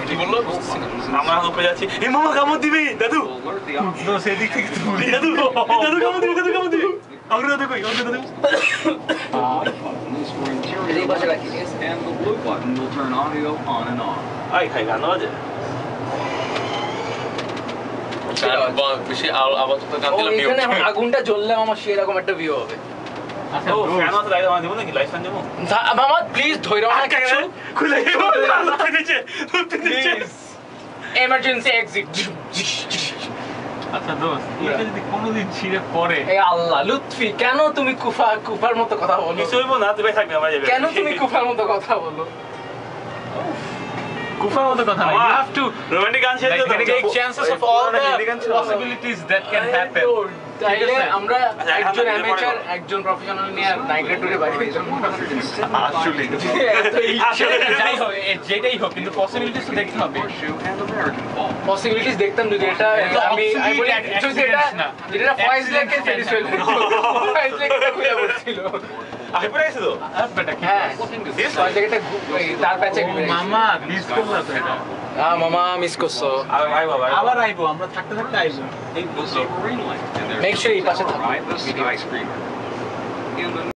কি বললো বুঝছি না। আমরা উপরে যাচ্ছি, এ মামা কামড় দিবে দাদু, তো সেদিক থেকে দাদু দাদু কামড় দিবে, দাদু কামড় দিবে। আর দাদু কই, আর দাদু এই পাশে রাখি। আই খাই গান বাজে। বেশি আপাতত গান দিলাম ভিউ। এখানে আগুনটা জ্বললে আমার সেরকম একটা ভিউ হবে। ও ফ্যান আছে, লাইট আমার দেবো নাকি, লাইট ফ্যান দেবো? মামা প্লিজ ধইরো না কিছু, খুলে আল্লাহ দিচ্ছে, ধরতে দিচ্ছে। Emergency exit. আচ্ছা দোস্ত, এটা যদি কোনোদিন ছিঁড়ে পড়ে, এ আল্লাহ লুৎফি, কেন তুমি কুফার মতো কথা বলো? কিছু হইবো না, তুই থাকবি আমার যাবে। কেন তুমি কুফার মতো কথা বলো? কুফার মতো কথা না, you have to রোমান্টিক গান ছেড়ে like, দাও। take chances of all the possibilities that can happen. তাইলে আমরা আচ্ছা, একজন এখন অ্যামেচার একজন প্রফেশনাল নিয়ে নাইগ্রেট টুরে বাইরে যাব। আসলে যাই হোক, যেটাই হোক, কিন্তু পসিবিলিটিস তো দেখতে হবে। পসিবিলিটিস দেখতাম যদি এটা আমি বলি যদি এটা যেটা ফয়েজ লেকে স্যাটিসফাইড ফয়েজ লেকে খুলে পড়ছিল। আইপরে আছে তো। বেটা কি হ্যাঁ ফয়েজ লেকে তার প্যাচে মামা মিস করলা তো এটা। মামা মিস করছো। আর ভাই বাবা আবার আইবো, আমরা থাকতে থাকতে আইবো। মেক শিওর এই পাশে থাকো।